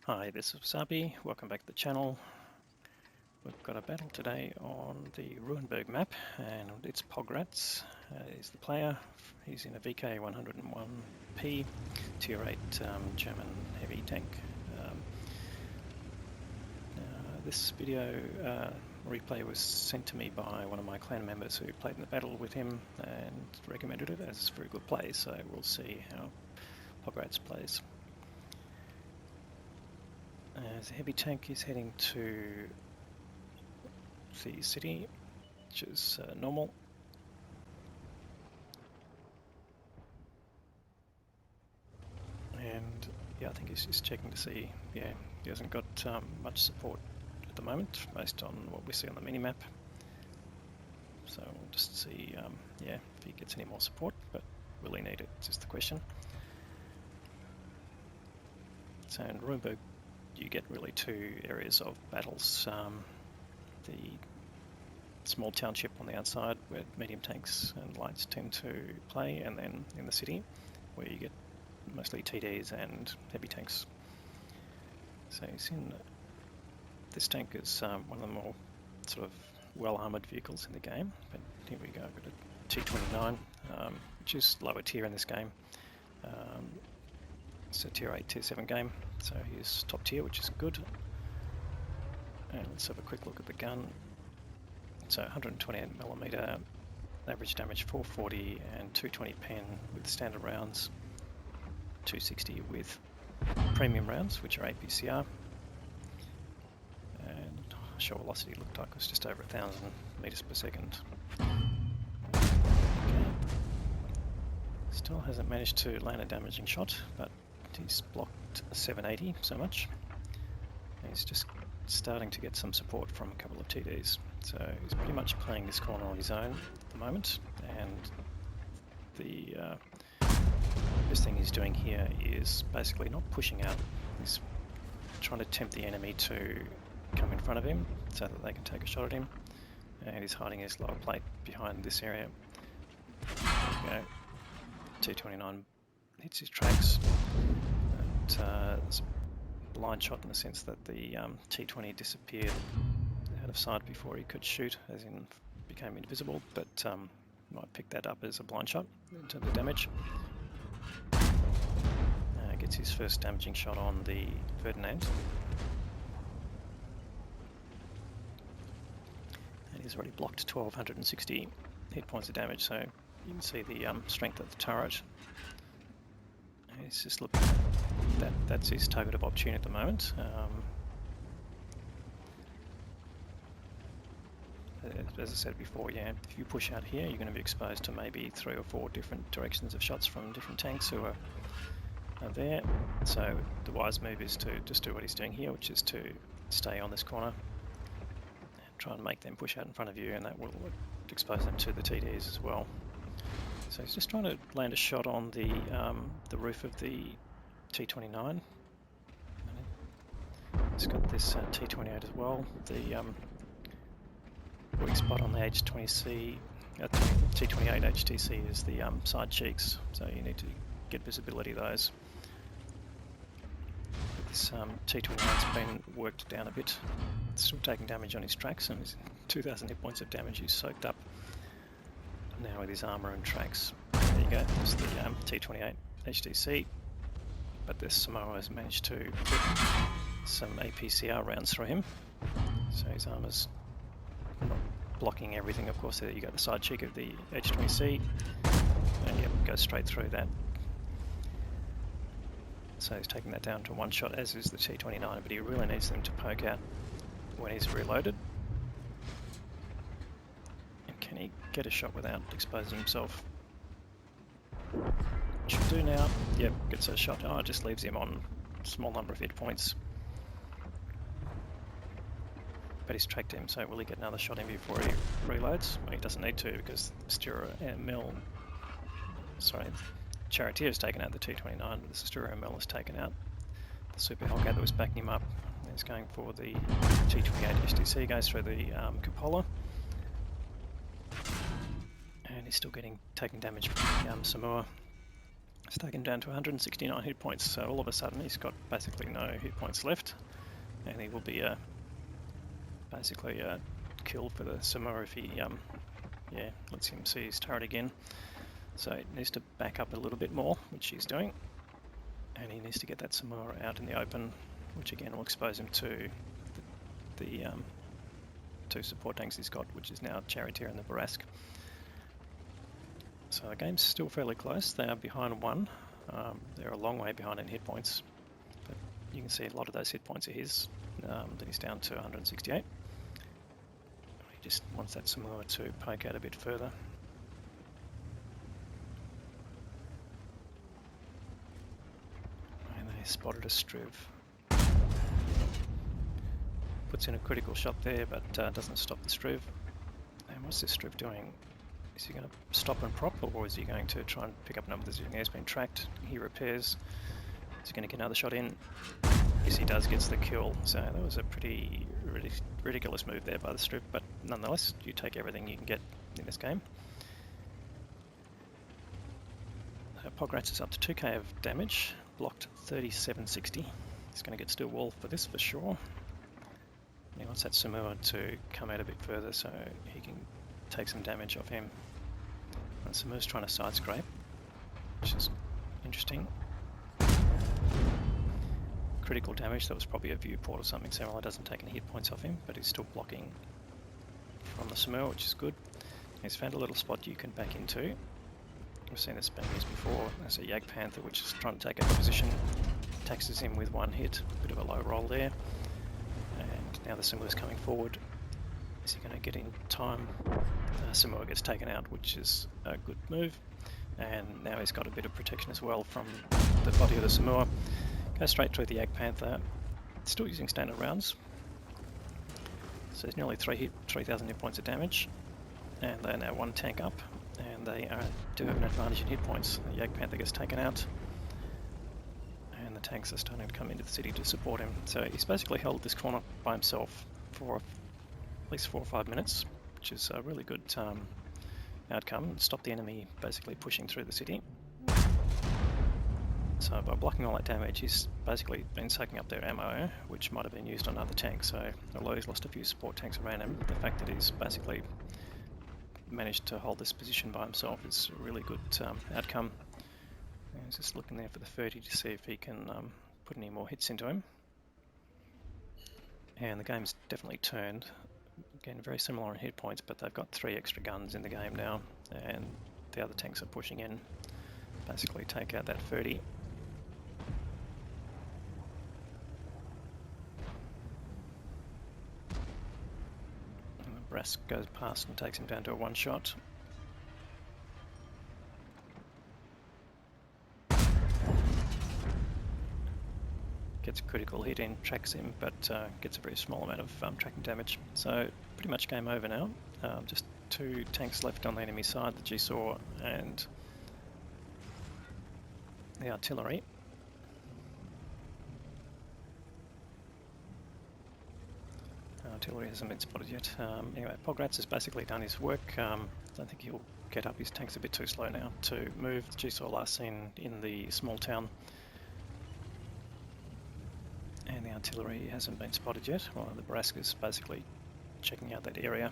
Hi, this is Wasabi. Welcome back to the channel. We've got a battle today on the Ruinberg map, and it's Pograts. He's the player. He's in a VK 101P Tier 8 German heavy tank. This video replay was sent to me by one of my clan members who played in the battle with him and recommended it as a very good play, so we'll see how Pograts plays. The heavy tank is heading to the city, which is normal. And yeah, I think he's just checking to see, he hasn't got much support at the moment based on what we see on the mini-map. So we'll just see, if he gets any more support, but will he need it, is just the question. So in Ruinberg, you get really two areas of battles. The small township on the outside where medium tanks and lights tend to play, and then in the city where you get mostly TDs and heavy tanks. So he's in, this tank is one of the more sort of well-armoured vehicles in the game, but here we go, we've got a T29, which is lower tier in this game. It's a tier 8, tier 7 game, so he's top tier, which is good. And let's have a quick look at the gun. So 128mm, average damage 440 and 220 pen with standard rounds, 260 with premium rounds, which are APCR. And show velocity looked like it was just over 1,000 meters per second. Okay. Still hasn't managed to land a damaging shot, but he's blocked 780 so much. And he's just starting to get some support from a couple of TDs. So he's pretty much playing this corner on his own at the moment, and the best thing he's doing here is basically not pushing out. He's trying to tempt the enemy to come in front of him so that they can take a shot at him, and he's hiding his lower plate behind this area. There we go. T29 hits his tracks. It's a blind shot in the sense that the T20 disappeared out of sight before he could shoot, as in became invisible, but might pick that up as a blind shot in terms of damage. Gets his first damaging shot on the Ferdinand. And he's already blocked 1260 hit points of damage, so you can see the strength of the turret. He's just looking at that's his target of opportunity at the moment. As I said before, if you push out here, you're going to be exposed to maybe 3 or 4 different directions of shots from different tanks who are there. So the wise move is to just do what he's doing here, which is to stay on this corner and try and make them push out in front of you, and that will expose them to the TDs as well. So he's just trying to land a shot on the roof of the T29. He's got this T28 as well. The weak spot on the H20C, T28 HTC is the side cheeks, so you need to get visibility of those. This T29's been worked down a bit. It's still taking damage on his tracks, and his 2,000 hit points of damage he's soaked up now with his armour and tracks. There you go, there's the T28 HTC, but this Samoa has managed to put some APCR rounds through him, so his armour's not blocking everything. Of course, there you got the side cheek of the H20C, and yep, goes straight through that. So he's taking that down to one shot, as is the T29, but he really needs them to poke out when he's reloaded. And can he get a shot without exposing himself? Should do now. Yep, gets a shot. Oh, it just leaves him on a small number of hit points. But he's tracked him, so will he get another shot in before he reloads? Well, he doesn't need to, because Charioteer has taken out the T29, but the Styro Mill has taken out the Super Hellcat that was backing him up. He's going for the T28 HTC, goes through the cupola, and he's still taking damage from Samoa. It's taken down to 169 hit points, so all of a sudden he's got basically no hit points left, and he will be basically a kill for the Samoa if he lets him see his turret again. So he needs to back up a little bit more, which he's doing, and he needs to get that Samoa out in the open, which again will expose him to the two support tanks he's got, which is now Charioteer and the Barask. So the game's still fairly close. They are behind one. They're a long way behind in hit points, but you can see a lot of those hit points are his. Then he's down to 168. He just wants that Samoa to poke out a bit further. And they spotted a Struve. Puts in a critical shot there, but doesn't stop the Struve. And what's this Struve doing? Is he going to stop and prop, or is he going to try and pick up numbers? He has been tracked. He repairs. Is he going to get another shot in? Yes, he does. Gets the kill. So that was a pretty ridiculous move there by the Struve, but nonetheless, you take everything you can get in this game. Pograts is up to 2k of damage, blocked 3760. He's going to get steel wall for this for sure. He wants that Samoa to come out a bit further so he can take some damage off him. And Samoa's trying to side scrape, which is interesting. Critical damage, that was probably a viewport or something similar, doesn't take any hit points off him, but he's still blocking from the Samoa, which is good. He's found a little spot you can back into. We've seen this being used before. There's a Jagdpanther which is trying to take a position, taxes him with one hit, bit of a low roll there. And now the Samoa's coming forward. Is he going to get in time? Samoa gets taken out, which is a good move. And now he's got a bit of protection as well from the body of the Samoa. Goes straight through the Jagdpanther, still using standard rounds. So there's nearly 3,000 hit points of damage. And they're now one tank up, and they do have an advantage in hit points. The Jagdpanther gets taken out, and the tanks are starting to come into the city to support him. So he's basically held this corner by himself for at least 4 or 5 minutes, which is a really good outcome. Stop the enemy basically pushing through the city. So by blocking all that damage, he's basically been soaking up their ammo, which might have been used on other tanks. So although he's lost a few support tanks around him, the fact that he's basically managed to hold this position by himself is a really good outcome. And he's just looking there for the 30 to see if he can put any more hits into him. And the game's definitely turned. Again, very similar in hit points, but they've got 3 extra guns in the game now, and the other tanks are pushing in, basically take out that 30. Barask goes past and takes him down to a one shot. Gets a critical hit in, tracks him, but gets a very small amount of tracking damage. So pretty much game over now. Just 2 tanks left on the enemy side, the G-Saw and the artillery. Artillery hasn't been spotted yet. Anyway, Pograts has basically done his work. I don't think he'll get up. His tank's a bit too slow now to move. The G-Saw last seen in the small town. And the artillery hasn't been spotted yet. Well, the Barask is basically checking out that area.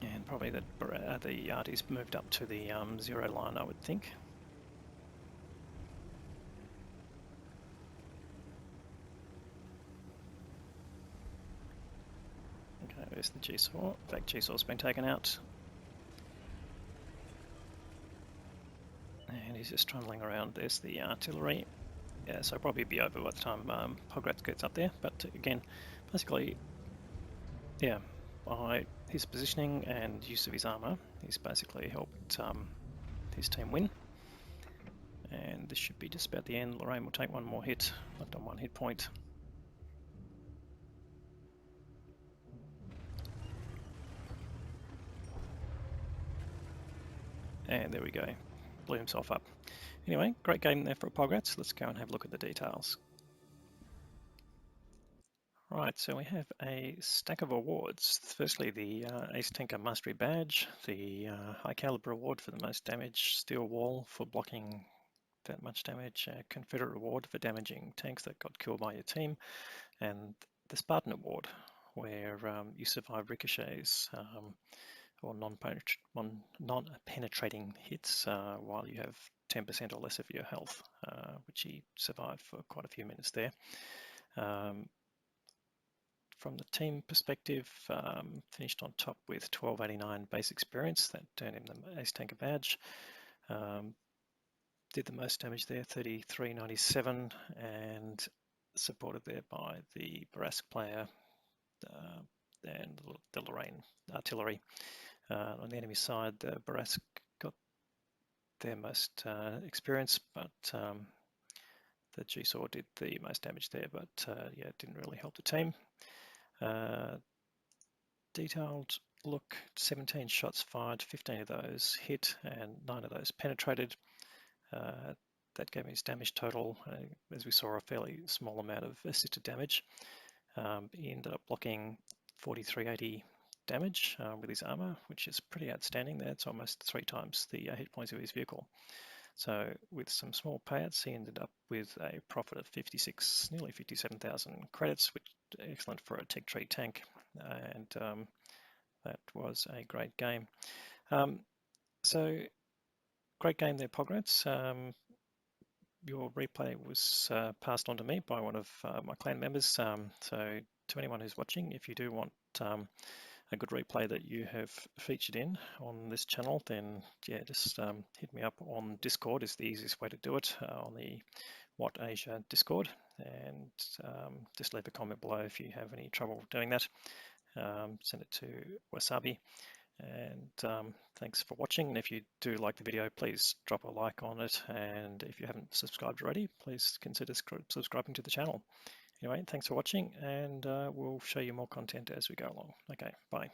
And probably the arty's moved up to the 0 line, I would think. Okay, there's the G-Saw. In fact, G-Saw's been taken out. And he's just trundling around. There's the artillery. Yeah, so probably be over by the time Pograts gets up there. But again, basically, yeah, by his positioning and use of his armour, he's basically helped his team win. And this should be just about the end. Lorraine will take one more hit, left on 1 hit point. And there we go. Blew himself up. Anyway, great game there for Pograts. Let's go and have a look at the details. Right, so we have a stack of awards. Firstly, the Ace Tinker Mastery Badge, the High Caliber Award for the most damage, Steel Wall for blocking that much damage, Confederate Award for damaging tanks that got killed by your team, and the Spartan Award, where you survive ricochets or non-penetrating hits while you have 10% or less of your health, which he survived for quite a few minutes there. From the team perspective, finished on top with 1289 base experience. That turned him the Ace Tanker badge. Did the most damage there, 3397, and supported there by the Barask player and the Lorraine artillery. On the enemy side, the Barask got their most experience, but the G-Saw did the most damage there, but yeah, it didn't really help the team. Detailed look, 17 shots fired, 15 of those hit and 9 of those penetrated. That gave me his damage total. As we saw, a fairly small amount of assisted damage. He ended up blocking 4380 damage with his armor, which is pretty outstanding there. It's almost 3 times the hit points of his vehicle. So with some small payouts, he ended up with a profit of 56, nearly 57,000 credits, which is excellent for a tech tree tank. And that was a great game. So great game there, Pograts. Your replay was passed on to me by one of my clan members. So to anyone who's watching, if you do want a good replay that you have featured in on this channel, then yeah, just hit me up on Discord is the easiest way to do it, on the What Asia Discord, and just leave a comment below if you have any trouble doing that. Send it to Wasabi. And thanks for watching. And if you do like the video, please drop a like on it. And if you haven't subscribed already, please consider subscribing to the channel. Anyway, thanks for watching, and we'll show you more content as we go along. Okay, bye.